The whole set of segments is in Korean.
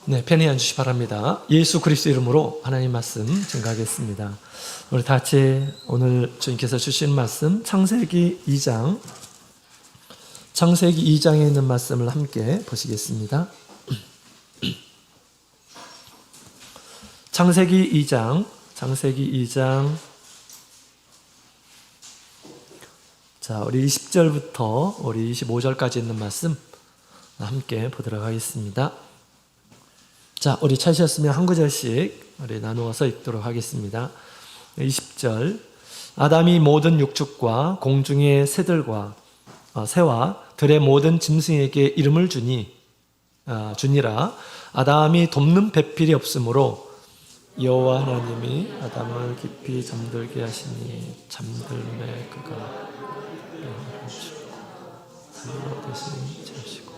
네, 편히 앉으시기 바랍니다. 예수 그리스도 이름으로 하나님 말씀 증거하겠습니다. 우리 다 같이 오늘 주님께서 주신 말씀 창세기 2장 에 있는 말씀을 함께 보시겠습니다. 창세기 2장 자, 우리 20절부터 우리 25절까지 있는 말씀 함께 보도록 하겠습니다. 자, 우리 찾으셨으면 한 구절씩 우리 나누어서 읽도록 하겠습니다. 20절 아담이 모든 육축과 공중의 새들과 새와 들의 모든 짐승에게 이름을 주니라. 아담이 돕는 배필이 없으므로 여호와 하나님이 아담을 깊이 잠들게 하시니 잠들매 그가 살려 대신 채우시고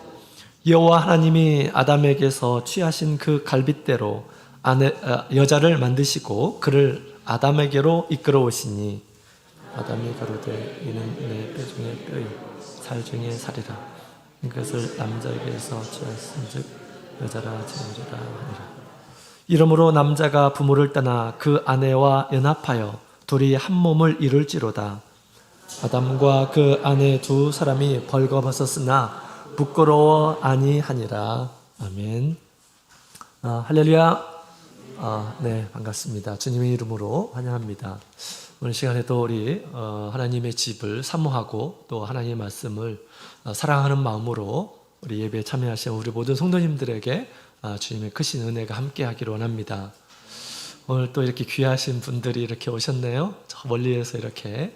여호와 하나님이 아담에게서 취하신 그 갈빗대로 여자를 만드시고 그를 아담에게로 이끌어 오시니 아담이 가로되 이는 내 뼈 중에 뼈요 살 중에 살이라 이것을 남자에게서 취하신즉 여자라 지으리라 하니라. 이러므로 남자가 부모를 떠나 그 아내와 연합하여 둘이 한 몸을 이룰지로다. 아담과 그 아내 두 사람이 벌거벗었으나 부끄러워 아니하니라. 아멘. 할렐루야. 네, 반갑습니다. 주님의 이름으로 환영합니다. 오늘 시간에도 우리 하나님의 집을 사모하고 또 하나님의 말씀을 사랑하는 마음으로 우리 예배에 참여하신 우리 모든 성도님들에게 주님의 크신 은혜가 함께하기를 원합니다. 오늘 또 이렇게 귀하신 분들이 이렇게 오셨네요. 저 멀리에서 이렇게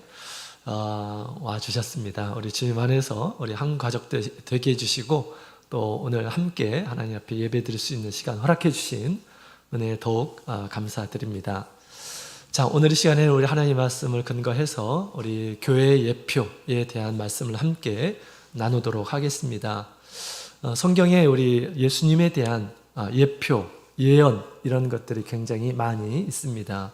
와주셨습니다. 우리 주님 안에서 우리 한 가족 되게 해주시고 또 오늘 함께 하나님 앞에 예배 드릴 수 있는 시간 허락해 주신 은혜에 더욱 감사드립니다. 자, 오늘 이 시간에 우리 하나님 말씀을 근거해서 우리 교회의 예표에 대한 말씀을 함께 나누도록 하겠습니다. 성경에 우리 예수님에 대한 예표, 예언 이런 것들이 굉장히 많이 있습니다.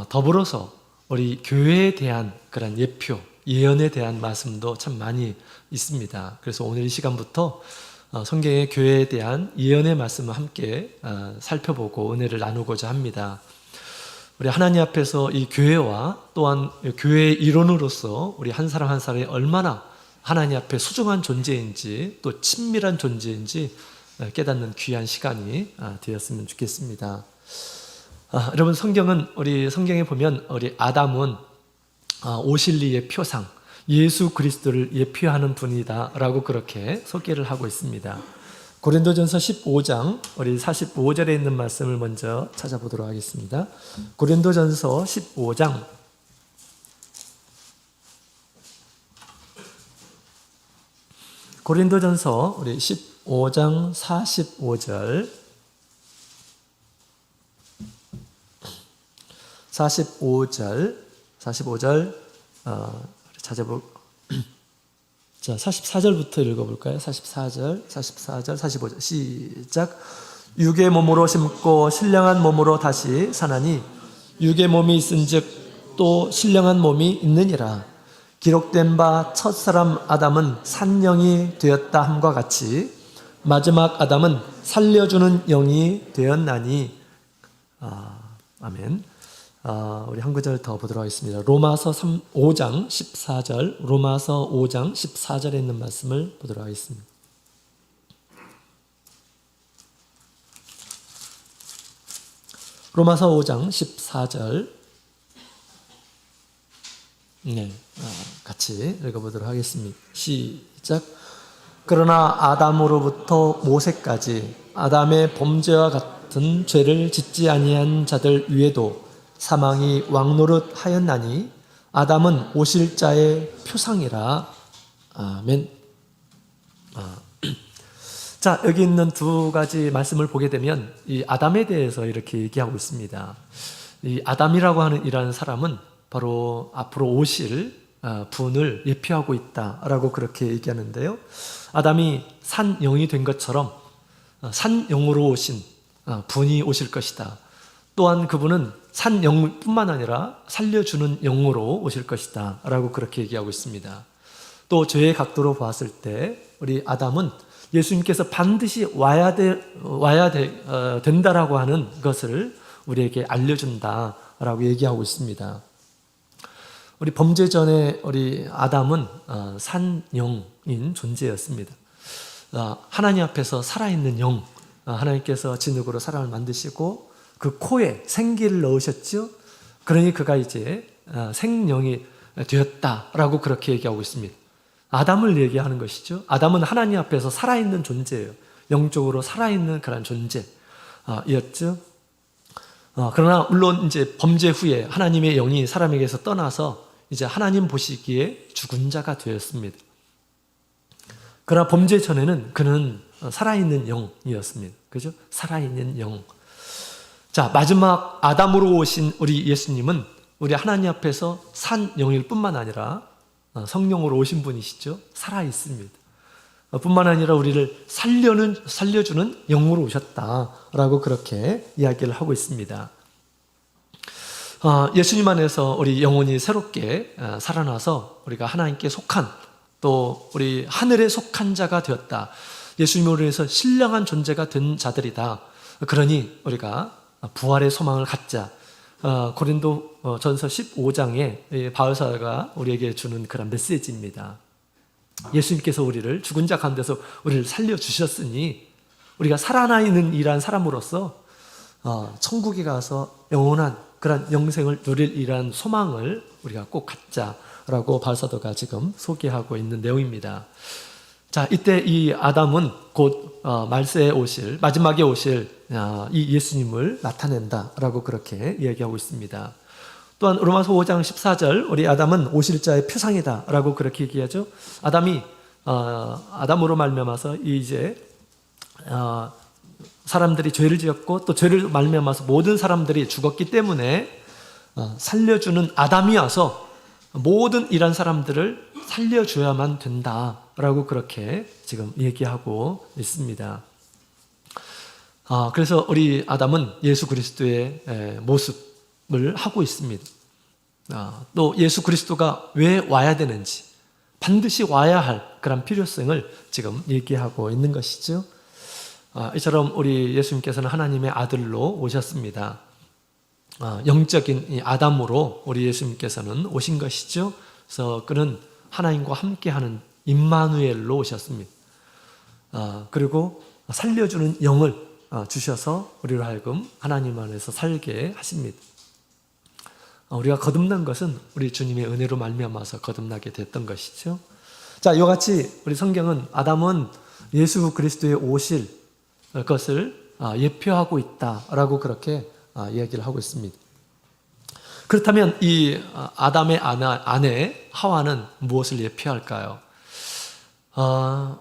더불어서 우리 교회에 대한 그런 예표, 예언에 대한 말씀도 참 많이 있습니다. 그래서 오늘 이 시간부터 성경의 교회에 대한 예언의 말씀을 함께 살펴보고 은혜를 나누고자 합니다. 우리 하나님 앞에서 이 교회와 또한 교회의 일원으로서 우리 한 사람 한 사람이 얼마나 하나님 앞에 소중한 존재인지 또 친밀한 존재인지 깨닫는 귀한 시간이 되었으면 좋겠습니다. 여러분 우리 성경에 보면 우리 아담은 오실리의 표상, 예수 그리스도를 예표하는 분이다라고 그렇게 소개를 하고 있습니다. 고린도전서 15장 우리 45절에 있는 말씀을 먼저 찾아보도록 하겠습니다. 고린도전서 15장 고린도전서 우리 15장 45절 45절 자, 44절부터 읽어볼까요? 44절, 45절 시작. 육의 몸으로 심고 신령한 몸으로 다시 사나니 육의 몸이 있은즉 또 신령한 몸이 있느니라. 기록된 바 첫사람 아담은 산영이 되었다 함과 같이 마지막 아담은 살려주는 영이 되었나니. 아멘. 우리 한 구절 더 보도록 하겠습니다. 로마서 5장 14절, 로마서 5장 14절에 있는 말씀을 보도록 하겠습니다. 로마서 5장 14절, 네, 같이 읽어보도록 하겠습니다. 시작. 그러나 아담으로부터 모세까지 아담의 범죄와 같은 죄를 짓지 아니한 자들 위에도 사망이 왕노릇 하였나니 아담은 오실 자의 표상이라. 아멘. 자, 여기 있는 두 가지 말씀을 보게 되면 이 아담에 대해서 이렇게 얘기하고 있습니다. 이 아담이라고 하는 이라는 사람은 바로 앞으로 오실 분을 예표하고 있다라고 그렇게 얘기하는데요. 아담이 산영이 된 것처럼 산영으로 오신 분이 오실 것이다. 또한 그분은 산영뿐만 아니라 살려주는 영으로 오실 것이다 라고 그렇게 얘기하고 있습니다. 또 죄의 각도로 보았을 때 우리 아담은 예수님께서 반드시 와야 된다라고 하는 것을 우리에게 알려준다라고 얘기하고 있습니다. 우리 범죄 전에 우리 아담은 산영인 존재였습니다. 하나님 앞에서 살아있는 영, 하나님께서 진흙으로 사람을 만드시고 그 코에 생기를 넣으셨죠. 그러니 그가 이제 생명이 되었다라고 그렇게 얘기하고 있습니다. 아담을 얘기하는 것이죠. 아담은 하나님 앞에서 살아있는 존재예요. 영적으로 살아있는 그런 존재였죠. 그러나 물론 이제 범죄 후에 하나님의 영이 사람에게서 떠나서 이제 하나님 보시기에 죽은 자가 되었습니다. 그러나 범죄 전에는 그는 살아있는 영이었습니다. 그죠? 살아있는 영. 자, 마지막 아담으로 오신 우리 예수님은 우리 하나님 앞에서 산 영일 뿐만 아니라 성령으로 오신 분이시죠. 살아있습니다. 뿐만 아니라 우리를 살려주는 영으로 오셨다라고 그렇게 이야기를 하고 있습니다. 예수님 안에서 우리 영혼이 새롭게 살아나서 우리가 하나님께 속한 또 우리 하늘에 속한 자가 되었다. 예수님으로 인해서 신령한 존재가 된 자들이다. 그러니 우리가 부활의 소망을 갖자. 고린도 전서 15장에 바울사가 우리에게 주는 그런 메시지입니다. 예수님께서 우리를 죽은 자 가운데서 우리를 살려주셨으니 우리가 살아나 있는 이러한 사람으로서 천국에 가서 영원한 그런 영생을 누릴 이러한 소망을 우리가 꼭 갖자라고 바울사도가 지금 소개하고 있는 내용입니다. 자, 이때 이 아담은 곧 말세에 오실, 마지막에 오실 이 예수님을 나타낸다라고 그렇게 이야기하고 있습니다. 또한 로마서 5장 14절 우리 아담은 오실 자의 표상이다라고 그렇게 얘기하죠. 아담이 아담으로 말미암아서 이제 사람들이 죄를 지었고 또 죄를 말미암아서 모든 사람들이 죽었기 때문에 살려주는 아담이 와서 모든 이런 사람들을 살려줘야만 된다라고 그렇게 지금 얘기하고 있습니다. 그래서 우리 아담은 예수 그리스도의 모습을 하고 있습니다. 또 예수 그리스도가 왜 와야 되는지, 반드시 와야 할 그런 필요성을 지금 얘기하고 있는 것이죠. 이처럼 우리 예수님께서는 하나님의 아들로 오셨습니다. 영적인 이 아담으로 우리 예수님께서는 오신 것이죠. 그래서 그는 하나님과 함께하는 임마누엘로 오셨습니다. 그리고 살려주는 영을 주셔서 우리로 하여금 하나님 안에서 살게 하십니다. 우리가 거듭난 것은 우리 주님의 은혜로 말미암아서 거듭나게 됐던 것이죠. 자, 이와 같이 우리 성경은 아담은 예수 그리스도의 오실 것을 예표하고 있다라고 그렇게 이야기를 하고 있습니다. 그렇다면 이 아담의 아내 하와는 무엇을 예표할까요?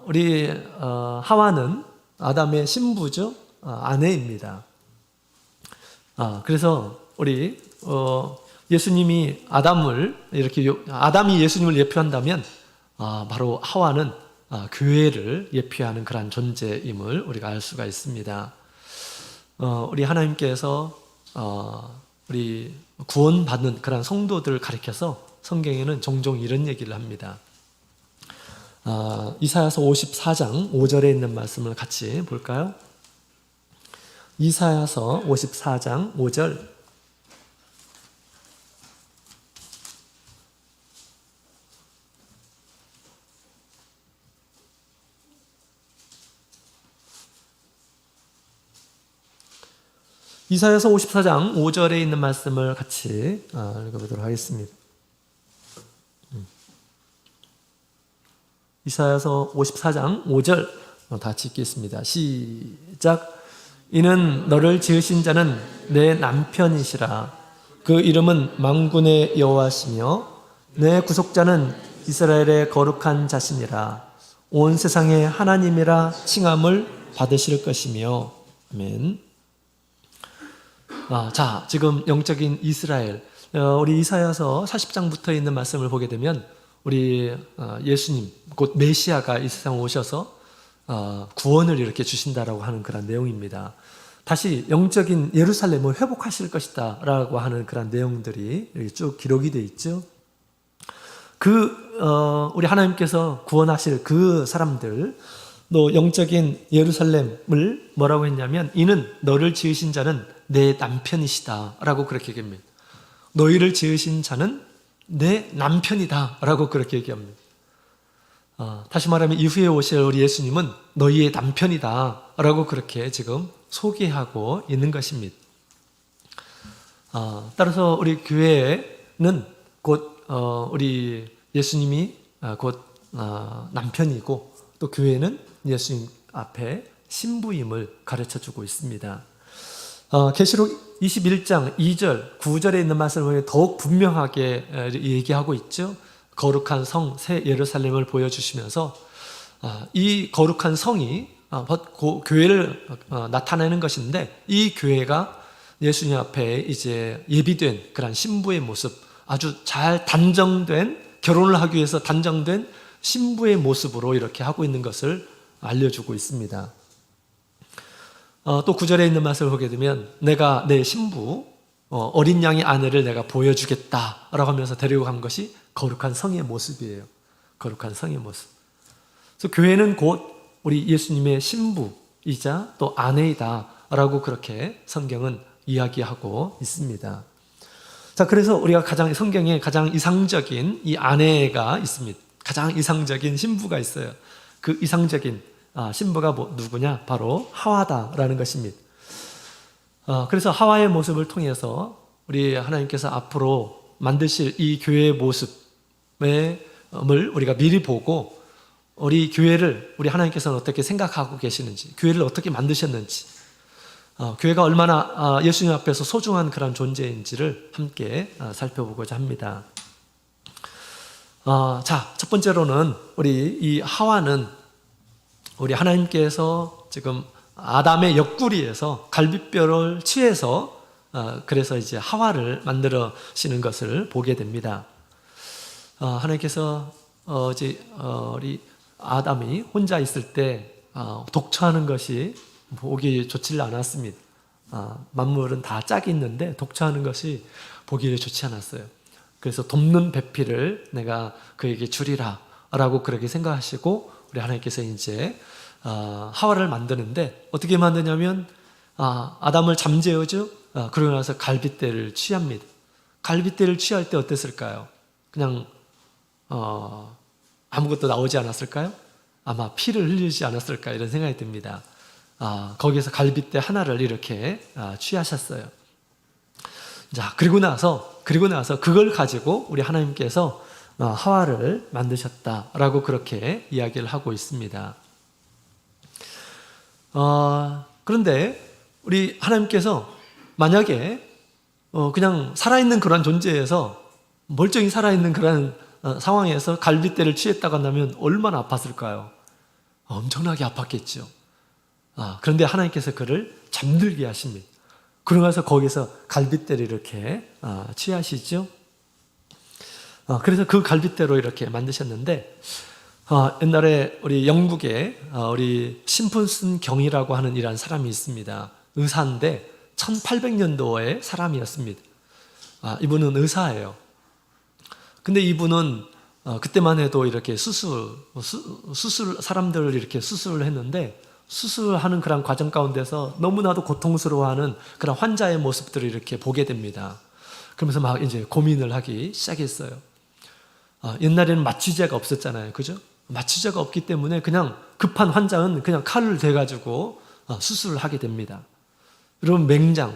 우리 하와는 아담의 신부죠. 아내입니다. 그래서 우리 예수님이 아담이 예수님을 예표한다면 바로 하와는 교회를 예표하는 그런 존재임을 우리가 알 수가 있습니다. 우리 하나님께서 우리 구원받는 그런 성도들을 가리켜서 성경에는 종종 이런 얘기를 합니다. 이사야서 54장 5절에 있는 말씀을 같이 볼까요? 이사야서 54장 5절. 이사야서 54장 5절에 있는 말씀을 같이 읽어보도록 하겠습니다. 이사야서 54장 5절 같이 읽겠습니다. 시작. 이는 너를 지으신 자는 내 남편이시라. 그 이름은 만군의 여호와시며 내 구속자는 이스라엘의 거룩한 자신이라. 온 세상의 하나님이라 칭함을 받으실 것이며. 아멘. 자, 지금 영적인 이스라엘, 우리 이사야서 40장부터 있는 말씀을 보게 되면 우리 예수님, 곧 메시아가 이 세상에 오셔서 구원을 이렇게 주신다라고 하는 그런 내용입니다. 다시 영적인 예루살렘을 회복하실 것이다 라고 하는 그런 내용들이 쭉 기록이 되어 있죠. 우리 하나님께서 구원하실 그 사람들, 또 영적인 예루살렘을 뭐라고 했냐면 이는 너를 지으신 자는 내 남편이시다 라고 그렇게 얘기합니다. 너희를 지으신 자는 내 남편이다 라고 그렇게 얘기합니다. 다시 말하면 이후에 오실 우리 예수님은 너희의 남편이다 라고 그렇게 지금 소개하고 있는 것입니다. 따라서 우리 교회는 곧 우리 예수님이 곧 남편이고 또 교회는 예수님 앞에 신부임을 가르쳐주고 있습니다. 계시록 21장 2절, 9절에 있는 말씀을 보면 더욱 분명하게 얘기하고 있죠. 거룩한 성, 새 예루살렘을 보여주시면서 이 거룩한 성이 교회를 나타내는 것인데 이 교회가 예수님 앞에 이제 예비된 그런 신부의 모습, 아주 잘 단정된, 결혼을 하기 위해서 단정된 신부의 모습으로 이렇게 하고 있는 것을 알려주고 있습니다. 또 9절에 있는 말씀을 보게 되면 내가 내 신부 어린 양의 아내를 내가 보여주겠다 라고 하면서 데리고 간 것이 거룩한 성의 모습이에요. 거룩한 성의 모습. 그래서 교회는 곧 우리 예수님의 신부이자 또 아내이다 라고 그렇게 성경은 이야기하고 있습니다. 자, 그래서 우리가 성경에 가장 이상적인 이 아내가 있습니다. 가장 이상적인 신부가 있어요. 그 이상적인 신부가 누구냐? 바로 하와다라는 것입니다. 그래서 하와의 모습을 통해서 우리 하나님께서 앞으로 만드실 이 교회의 모습을 우리가 미리 보고 우리 교회를 우리 하나님께서는 어떻게 생각하고 계시는지, 교회를 어떻게 만드셨는지, 교회가 얼마나 예수님 앞에서 소중한 그런 존재인지를 함께 살펴보고자 합니다. 자, 첫 번째로는 우리 이 하와는 우리 하나님께서 지금 아담의 옆구리에서 갈빗뼈를 취해서 그래서 이제 하와를 만들어시는 것을 보게 됩니다. 하나님께서 우리 아담이 혼자 있을 때 독처하는 것이 보기 좋지 않았습니다. 만물은 다 짝이 있는데 독처하는 것이 보기 좋지 않았어요. 그래서 돕는 배필을 내가 그에게 주리라 라고 그렇게 생각하시고 우리 하나님께서 이제 하와를 만드는데 어떻게 만드냐면 아담을 잠재우죠. 그러고 나서 갈빗대를 취합니다. 갈빗대를 취할 때 어땠을까요? 그냥 아무것도 나오지 않았을까요? 아마 피를 흘리지 않았을까 이런 생각이 듭니다. 거기에서 갈빗대 하나를 이렇게 취하셨어요. 자, 그리고 나서 그걸 가지고 우리 하나님께서 하와를 만드셨다라고 그렇게 이야기를 하고 있습니다. 그런데 우리 하나님께서 만약에 그냥 살아있는 그런 존재에서 멀쩡히 살아있는 그런 상황에서 갈빗대를 취했다고 한다면 얼마나 아팠을까요? 엄청나게 아팠겠죠. 그런데 하나님께서 그를 잠들게 하십니다. 그러면서 거기서 갈빗대를 이렇게 취하시죠. 그래서 그 갈빗대로 이렇게 만드셨는데 옛날에 우리 영국에 우리 심푼슨 경이라고 하는 이런 사람이 있습니다. 의사인데 1800년도의 사람이었습니다. 이분은 의사예요. 근데 이분은 그때만 해도 이렇게 사람들을 이렇게 수술을 했는데 수술하는 그런 과정 가운데서 너무나도 고통스러워하는 그런 환자의 모습들을 이렇게 보게 됩니다. 그러면서 막 이제 고민을 하기 시작했어요. 옛날에는 마취제가 없었잖아요. 그죠? 마취제가 없기 때문에 그냥 급한 환자는 그냥 칼을 대가지고 수술을 하게 됩니다. 여러분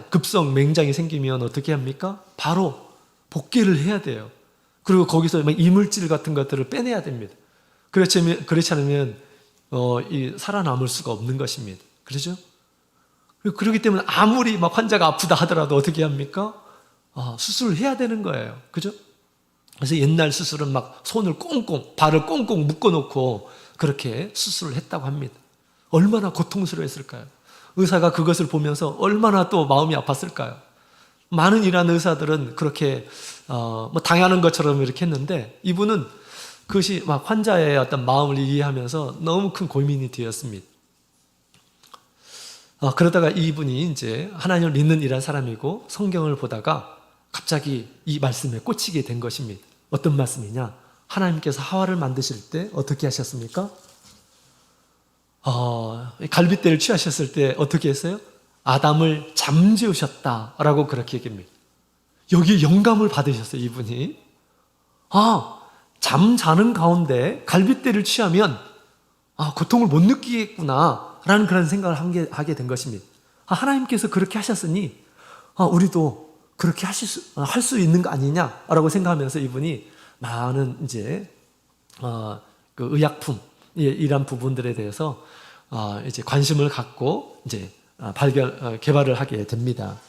급성 맹장이 생기면 어떻게 합니까? 바로 복귀를 해야 돼요. 그리고 거기서 막 이물질 같은 것들을 빼내야 됩니다. 그렇지 않으면 살아남을 수가 없는 것입니다. 그렇죠? 그렇기 때문에 아무리 막 환자가 아프다 하더라도 어떻게 합니까? 수술을 해야 되는 거예요. 그죠? 그래서 옛날 수술은 막 발을 꽁꽁 묶어놓고 그렇게 수술을 했다고 합니다. 얼마나 고통스러웠을까요? 의사가 그것을 보면서 얼마나 또 마음이 아팠을까요? 많은 일하는 의사들은 그렇게 당하는 것처럼 이렇게 했는데 이분은 그것이 막 환자의 어떤 마음을 이해하면서 너무 큰 고민이 되었습니다. 그러다가 이분이 이제 하나님을 믿는 이런 사람이고 성경을 보다가 갑자기 이 말씀에 꽂히게 된 것입니다. 어떤 말씀이냐? 하나님께서 하와를 만드실 때 어떻게 하셨습니까? 갈빗대를 취하셨을 때 어떻게 했어요? 아담을 잠재우셨다라고 그렇게 얘기합니다. 여기 영감을 받으셨어요, 이분이. 잠자는 가운데 갈빗대를 취하면 고통을 못 느끼겠구나라는 그런 생각을 하게 된 것입니다. 하나님께서 그렇게 하셨으니 우리도 그렇게 할 수 있는 거 아니냐라고 생각하면서 이분이 많은 이제 그 의약품 이런 부분들에 대해서 이제 관심을 갖고 이제 개발을 하게 됩니다.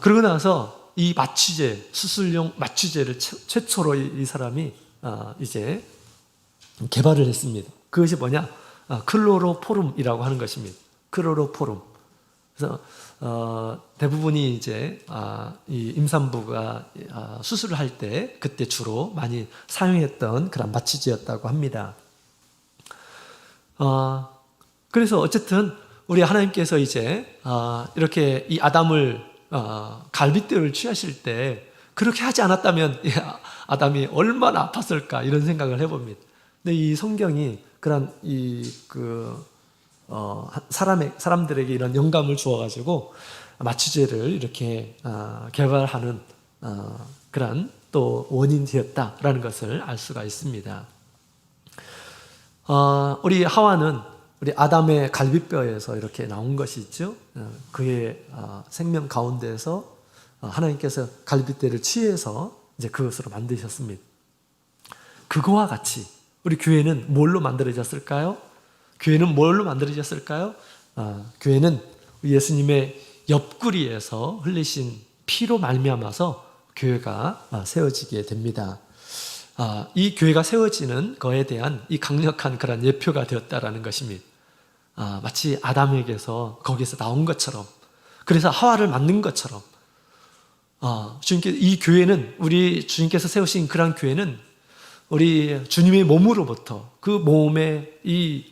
그러고 나서 이 마취제, 수술용 마취제를 최초로 이 사람이 이제 개발을 했습니다. 그것이 뭐냐? 클로로포름이라고 하는 것입니다. 클로로포름. 그래서 대부분이 이제 이 임산부가 수술을 할 때 그때 주로 많이 사용했던 그런 마취제였다고 합니다. 그래서 어쨌든 우리 하나님께서 이제 이렇게 이 아담을 갈빗대를 취하실 때 그렇게 하지 않았다면 아담이 얼마나 아팠을까 이런 생각을 해봅니다. 근데 이 성경이 그런 사람들에게 이런 영감을 주어가지고 마취제를 이렇게 개발하는 그런 또 원인이 되었다라는 것을 알 수가 있습니다. 우리 하와는 우리 아담의 갈빗뼈에서 이렇게 나온 것이 있죠. 그의 생명 가운데에서 하나님께서 갈빗대를 취해서 이제 그것으로 만드셨습니다. 그거와 같이 우리 교회는 뭘로 만들어졌을까요? 교회는 뭘로 만들어졌을까요? 교회는 예수님의 옆구리에서 흘리신 피로 말미암아서 교회가 세워지게 됩니다. 이 교회가 세워지는 거에 대한 이 강력한 그런 예표가 되었다라는 것입니다. 마치 아담에게서 거기서 나온 것처럼, 그래서 하와를 만든 것처럼, 주님께서 이 교회는 우리 주님께서 세우신 그런 교회는 우리 주님의 몸으로부터 그 몸의 이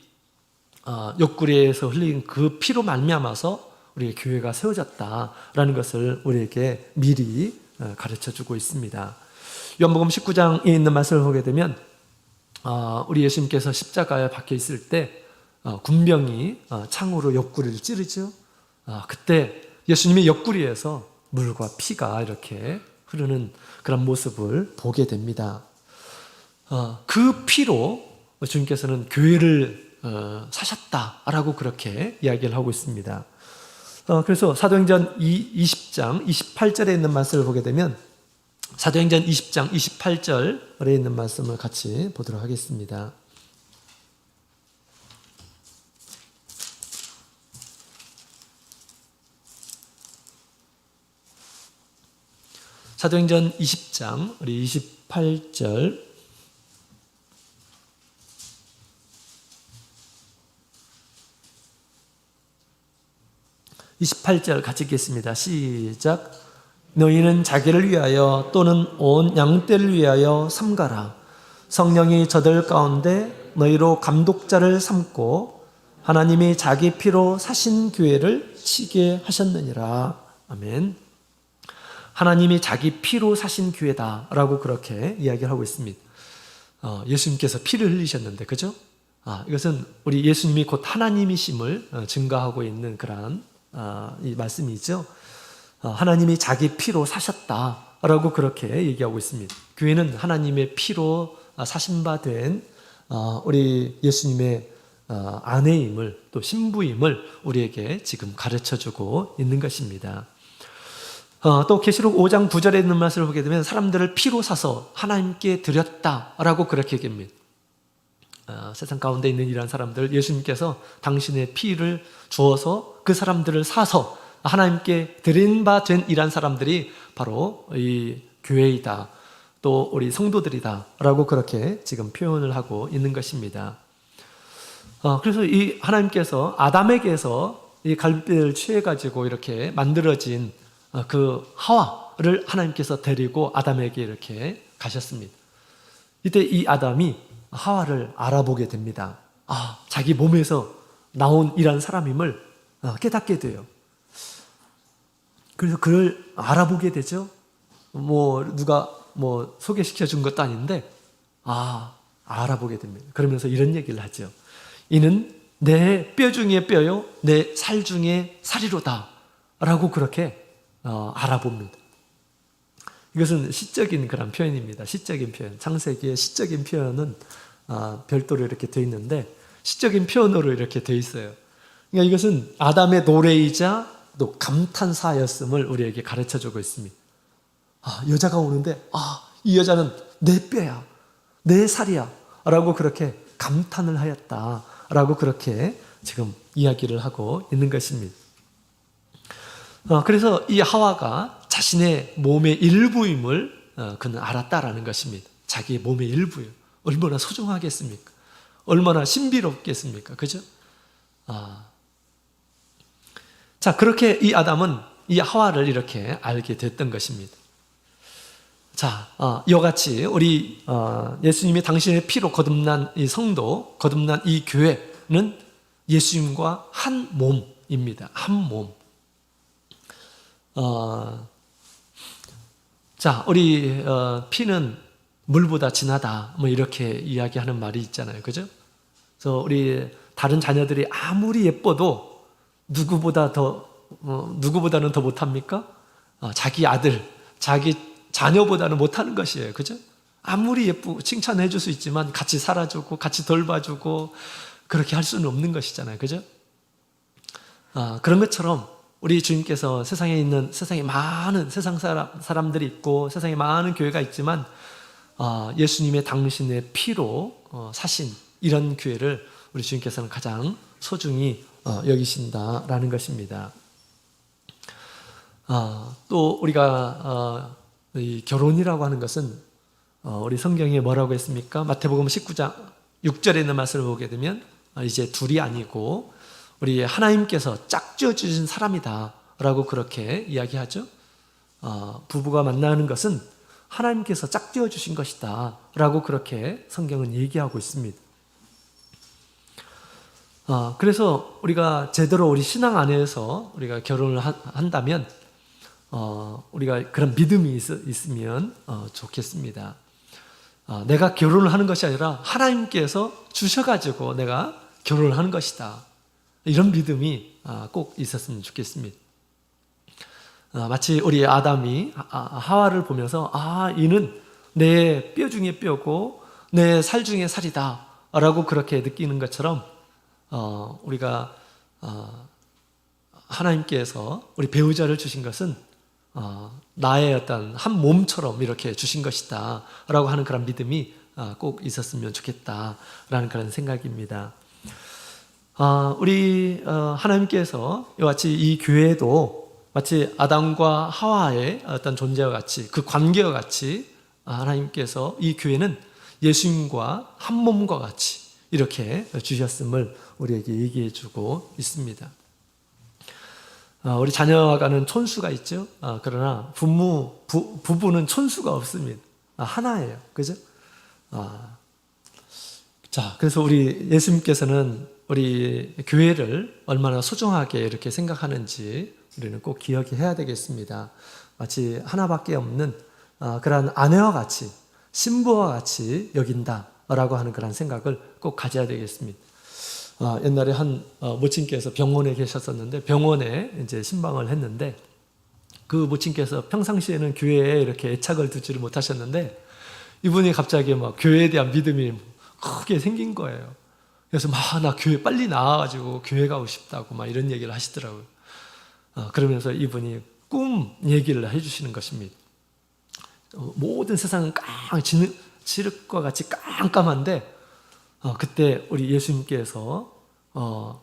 옆구리에서 흘린 그 피로 말미암아서 우리 교회가 세워졌다라는 것을 우리에게 미리 가르쳐주고 있습니다. 요한복음 19장에 있는 말씀을 보게 되면 우리 예수님께서 십자가에 박혀 있을 때 군병이 창으로 옆구리를 찌르죠. 그때 예수님의 옆구리에서 물과 피가 이렇게 흐르는 그런 모습을 보게 됩니다. 그 피로 주님께서는 교회를 사셨다라고 그렇게 이야기를 하고 있습니다. 그래서 사도행전 20장 28절에 있는 말씀을 보게 되면 사도행전 20장 28절에 있는 말씀을 같이 보도록 하겠습니다. 사도행전 20장 우리 28절 28절 같이 읽겠습니다. 시작. 너희는 자기를 위하여 또는 온 양떼를 위하여 삼가라. 성령이 저들 가운데 너희로 감독자를 삼고 하나님이 자기 피로 사신 교회를 치게 하셨느니라. 아멘. 하나님이 자기 피로 사신 교회다라고 그렇게 이야기를 하고 있습니다. 예수님께서 피를 흘리셨는데, 그죠? 이것은 우리 예수님이 곧 하나님이심을 증거하고 있는 그러한 이 말씀이죠. 하나님이 자기 피로 사셨다라고 그렇게 얘기하고 있습니다. 교회는 하나님의 피로 사신 바 된 우리 예수님의 아내임을 또 신부임을 우리에게 지금 가르쳐주고 있는 것입니다. 또 계시록 5장 9절에 있는 말씀을 보게 되면 사람들을 피로 사서 하나님께 드렸다라고 그렇게 얘기합니다. 세상 가운데 있는 이러한 사람들, 예수님께서 당신의 피를 주어서 그 사람들을 사서 하나님께 드린 바 된 이러한 사람들이 바로 이 교회이다, 또 우리 성도들이다 라고 그렇게 지금 표현을 하고 있는 것입니다. 그래서 이 하나님께서 아담에게서 이 갈빗대를 취해가지고 이렇게 만들어진 그 하와를 하나님께서 데리고 아담에게 이렇게 가셨습니다. 이때 이 아담이 하와를 알아보게 됩니다. 자기 몸에서 나온 이런 사람임을 깨닫게 돼요. 그래서 그를 알아보게 되죠. 누가 소개시켜 준 것도 아닌데, 알아보게 됩니다. 그러면서 이런 얘기를 하죠. 이는 내 뼈 중에 뼈요 내 살 중에 살이로다 라고 그렇게 알아봅니다. 이것은 시적인 그런 표현입니다. 시적인 표현. 창세기의 시적인 표현은 별도로 이렇게 되어 있는데 시적인 표현으로 이렇게 되어 있어요. 그러니까 이것은 아담의 노래이자 또 감탄사였음을 우리에게 가르쳐주고 있습니다. 여자가 오는데 이 여자는 내 뼈야, 내 살이야 라고 그렇게 감탄을 하였다 라고 그렇게 지금 이야기를 하고 있는 것입니다. 그래서 이 하와가 자신의 몸의 일부임을 그는 알았다라는 것입니다. 자기의 몸의 일부요. 얼마나 소중하겠습니까? 얼마나 신비롭겠습니까? 그죠? 자, 그렇게 이 아담은 이 하와를 이렇게 알게 됐던 것입니다. 자, 이와 같이 우리 예수님이 당신의 피로 거듭난 이 성도, 거듭난 이 교회는 예수님과 한 몸입니다. 한 몸. 자, 우리 피는 물보다 진하다 뭐 이렇게 이야기하는 말이 있잖아요. 그죠? 그래서 우리 다른 자녀들이 아무리 예뻐도 누구보다는 더 못합니까? 자기 아들, 자기 자녀보다는 못하는 것이에요. 그죠? 아무리 예쁘고 칭찬해 줄 수 있지만 같이 살아주고 같이 돌봐주고 그렇게 할 수는 없는 것이잖아요. 그죠? 그런 것처럼 우리 주님께서 세상에 많은 세상 사람들이 있고 세상에 많은 교회가 있지만 예수님의 당신의 피로 사신 이런 교회를 우리 주님께서는 가장 소중히 여기신다라는 것입니다. 또 우리가 이 결혼이라고 하는 것은 우리 성경에 뭐라고 했습니까? 마태복음 19장 6절에 있는 말씀을 보게 되면 이제 둘이 아니고 우리 하나님께서 짝지어 주신 사람이다 라고 그렇게 이야기하죠. 부부가 만나는 것은 하나님께서 짝지어 주신 것이다 라고 그렇게 성경은 얘기하고 있습니다. 그래서 우리가 제대로 우리 신앙 안에서 우리가 결혼을 한다면 우리가 그런 믿음이 있으면 좋겠습니다. 내가 결혼을 하는 것이 아니라 하나님께서 주셔가지고 내가 결혼을 하는 것이다. 이런 믿음이 꼭 있었으면 좋겠습니다. 마치 우리 아담이 하와를 보면서 이는 내 뼈 중에 뼈고 내 살 중에 살이다 라고 그렇게 느끼는 것처럼 우리가 하나님께서 우리 배우자를 주신 것은 나의 어떤 한 몸처럼 이렇게 주신 것이다 라고 하는 그런 믿음이 꼭 있었으면 좋겠다 라는 그런 생각입니다. 우리 하나님께서 이와 같이 이 교회도 마치 아담과 하와의 어떤 존재와 같이 그 관계와 같이 하나님께서 이 교회는 예수님과 한 몸과 같이 이렇게 주셨음을 우리에게 얘기해 주고 있습니다. 우리 자녀와가는 촌수가 있죠. 그러나 부부는 촌수가 없습니다. 하나예요. 그죠? 자, 그래서 우리 예수님께서는 우리 교회를 얼마나 소중하게 이렇게 생각하는지 우리는 꼭 기억해야 되겠습니다. 마치 하나밖에 없는 그런 아내와 같이 신부와 같이 여긴다라고 하는 그런 생각을 꼭 가져야 되겠습니다. 옛날에 한 모친께서 병원에 계셨었는데 병원에 이제 신방을 했는데 그 모친께서 평상시에는 교회에 이렇게 애착을 두지를 못하셨는데 이분이 갑자기 막 교회에 대한 믿음이 크게 생긴 거예요. 그래서 나 교회 빨리 나와가지고 교회 가고 싶다고 막 이런 얘기를 하시더라고요. 그러면서 이분이 꿈 얘기를 해주시는 것입니다. 모든 세상은 칠흑과 같이 깜깜한데 그때 우리 예수님께서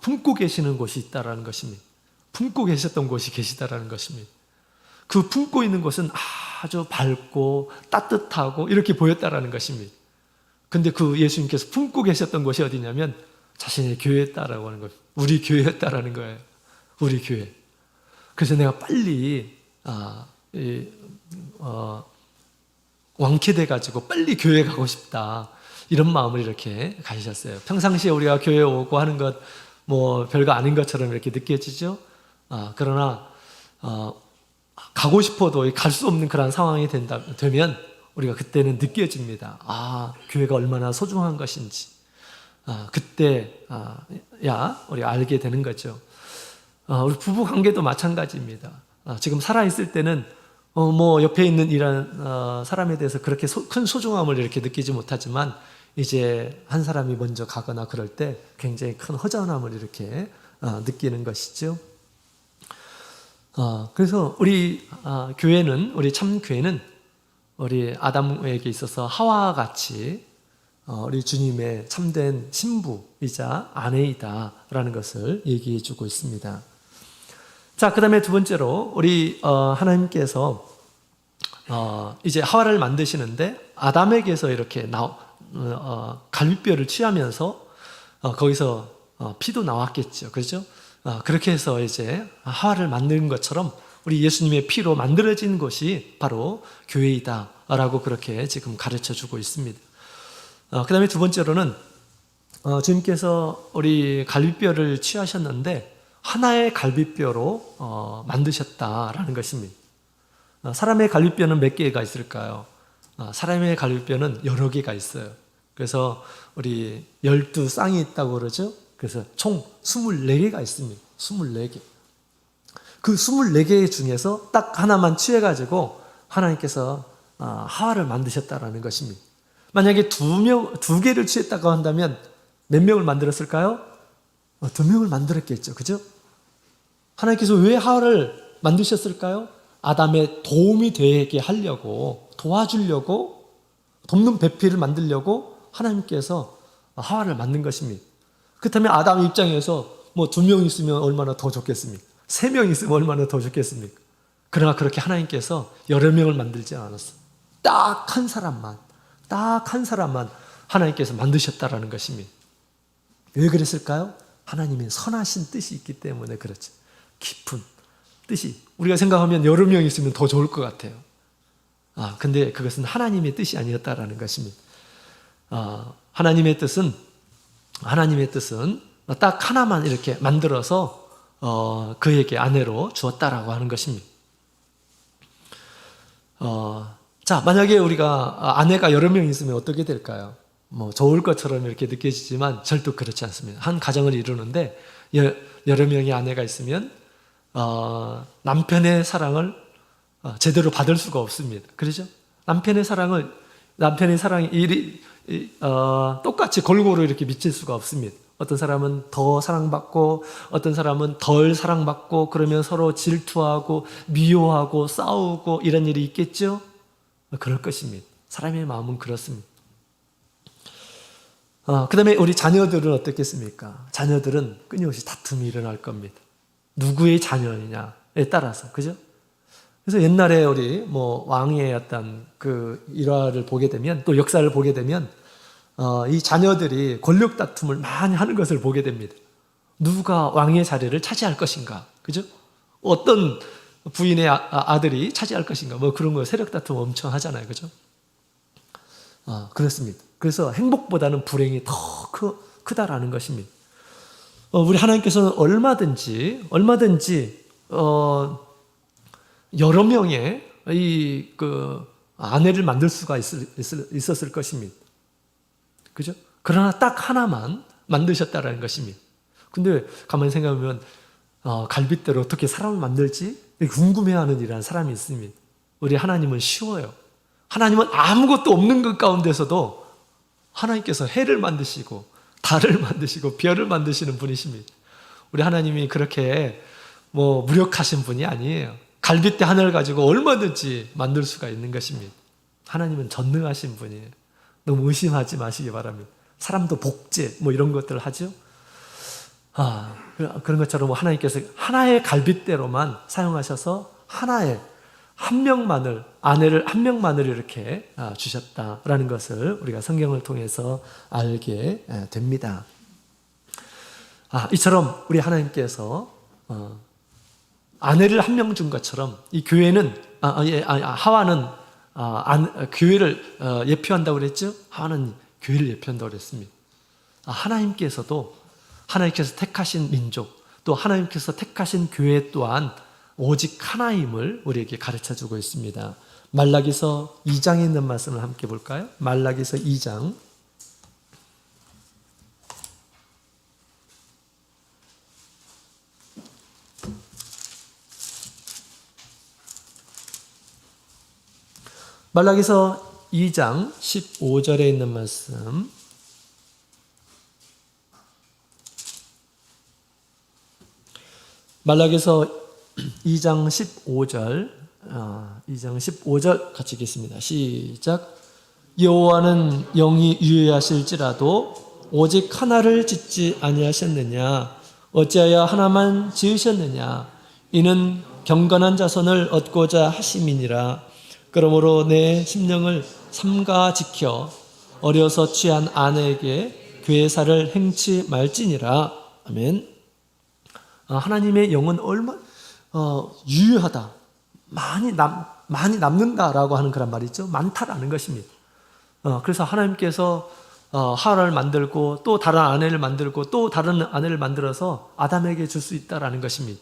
품고 계시는 곳이 있다라는 것입니다. 품고 계셨던 곳이 계시다라는 것입니다. 그 품고 있는 곳은 아주 밝고 따뜻하고 이렇게 보였다라는 것입니다. 근데 그 예수님께서 품고 계셨던 곳이 어디냐면 자신의 교회였다라고 하는 거예요. 우리 교회였다라는 거예요. 우리 교회. 그래서 내가 빨리 왕쾌돼가지고 빨리 교회 가고 싶다. 이런 마음을 이렇게 가지셨어요. 평상시에 우리가 교회 오고 하는 것 뭐 별거 아닌 것처럼 이렇게 느껴지죠. 그러나 가고 싶어도 갈 수 없는 그런 상황이 되면 우리가 그때는 느껴집니다. 교회가 얼마나 소중한 것인지, 그때야 우리가 알게 되는 거죠. 우리 부부 관계도 마찬가지입니다. 지금 살아있을 때는 뭐 옆에 있는 이런 사람에 대해서 그렇게 큰 소중함을 이렇게 느끼지 못하지만 이제 한 사람이 먼저 가거나 그럴 때 굉장히 큰 허전함을 이렇게 느끼는 것이죠. 그래서 우리 교회는, 우리 참 교회는 우리 아담에게 있어서 하와와 같이 우리 주님의 참된 신부이자 아내이다라는 것을 얘기해 주고 있습니다. 자, 그 다음에 두 번째로 우리 하나님께서 이제 하와를 만드시는데 아담에게서 이렇게 갈비뼈를 취하면서 거기서 피도 나왔겠죠. 그렇죠? 그렇게 해서 이제 하와를 만든 것처럼 우리 예수님의 피로 만들어진 것이 바로 교회이다라고 그렇게 지금 가르쳐 주고 있습니다. 그 다음에 두 번째로는 주님께서 우리 갈비뼈를 취하셨는데 하나의 갈비뼈로 만드셨다라는 것입니다. 사람의 갈비뼈는 몇 개가 있을까요? 사람의 갈비뼈는 여러 개가 있어요. 그래서 우리 12쌍이 있다고 그러죠. 그래서 총 24개가 있습니다. 24개. 그 24개 중에서 딱 하나만 취해가지고 하나님께서 하와를 만드셨다라는 것입니다. 만약에 두 개를 취했다고 한다면 몇 명을 만들었을까요? 2명을 만들었겠죠. 그죠? 하나님께서 왜 하와를 만드셨을까요? 아담의 도움이 되게 하려고, 도와주려고, 돕는 배필을 만들려고 하나님께서 하와를 만든 것입니다. 그렇다면 아담 입장에서 뭐 2명 있으면 얼마나 더 좋겠습니까? 3명 있으면 얼마나 더 좋겠습니까? 그러나 그렇게 하나님께서 여러 명을 만들지 않았어요. 딱 한 사람만 하나님께서 만드셨다라는 것입니다. 왜 그랬을까요? 하나님의 선하신 뜻이 있기 때문에 그렇죠. 깊은 뜻이. 우리가 생각하면 여러 명 있으면 더 좋을 것 같아요. 근데 그것은 하나님의 뜻이 아니었다라는 것입니다. 하나님의 뜻은 딱 하나만 이렇게 만들어서 그에게 아내로 주었다라고 하는 것입니다. 자, 만약에 우리가 아내가 여러 명 있으면 어떻게 될까요? 뭐 좋을 것처럼 이렇게 느껴지지만 절대 그렇지 않습니다. 한 가정을 이루는데 여러 명의 아내가 있으면 남편의 사랑을 제대로 받을 수가 없습니다. 그렇죠? 남편의 사랑이 똑같이 골고루 이렇게 미칠 수가 없습니다. 어떤 사람은 더 사랑받고 어떤 사람은 덜 사랑받고 그러면 서로 질투하고 미워하고 싸우고 이런 일이 있겠죠? 그럴 것입니다. 사람의 마음은 그렇습니다. 그 다음에 우리 자녀들은 어떻겠습니까? 자녀들은 끊임없이 다툼이 일어날 겁니다. 누구의 자녀이냐에 따라서, 그죠? 그래서 옛날에 우리 뭐 왕의 어떤 그 일화를 보게 되면 또 역사를 보게 되면 이 자녀들이 권력 다툼을 많이 하는 것을 보게 됩니다. 누가 왕의 자리를 차지할 것인가, 그죠? 어떤 부인의 아들이 차지할 것인가, 뭐 그런 거 세력 다툼 엄청 하잖아요, 그죠? 그렇습니다. 그래서 행복보다는 불행이 더 크다라는 것입니다. 우리 하나님께서는 얼마든지 여러 명의 아내를 만들 수가 있었을 것입니다. 그죠? 그러나 딱 하나만 만드셨다라는 것입니다. 근데 가만히 생각하면 갈빗대로 어떻게 사람을 만들지? 궁금해하는 이라는 사람이 있습니다. 우리 하나님은 쉬워요. 하나님은 아무것도 없는 것 가운데서도 하나님께서 해를 만드시고 달을 만드시고 별을 만드시는 분이십니다. 우리 하나님이 그렇게 뭐 무력하신 분이 아니에요. 갈빗대 하나를 가지고 얼마든지 만들 수가 있는 것입니다. 하나님은 전능하신 분이에요. 너무 의심하지 마시기 바랍니다. 사람도 복제 뭐 이런 것들을 하죠. 그런 것처럼 하나님께서 하나의 갈빗대로만 사용하셔서 아내를 한 명만을 이렇게 주셨다라는 것을 우리가 성경을 통해서 알게 됩니다. 이처럼 우리 하나님께서 아내를 한 명 준 것처럼 이 교회는 하와는 교회를 예표한다고 그랬죠? 하와는 교회를 예표한다고 그랬습니다. 하나님께서 택하신 민족, 또 하나님께서 택하신 교회 또한 오직 하나임을 우리에게 가르쳐주고 있습니다. 말라기서 2장에 있는 말씀을 함께 볼까요? 말라기서 2장 말라기서 2장 15절에 있는 말씀. 말라기서 2장 15절, 2장 15절 같이 읽겠습니다. 시작. 여호와는 영이 유예하실지라도 오직 하나를 짓지 아니하셨느냐? 어찌하여 하나만 지으셨느냐? 이는 경건한 자손을 얻고자 하심이니라. 그러므로 내 심령을 삼가 지켜 어려서 취한 아내에게 괴사를 행치 말지니라. 아멘. 하나님의 영은 얼마나 유효하다, 많이 남는다라고 하는 그런 말이 있죠. 많다라는 것입니다. 그래서 하나님께서 하와를 만들고 또 다른 아내를 만들고 또 다른 아내를 만들어서 아담에게 줄 수 있다라는 것입니다.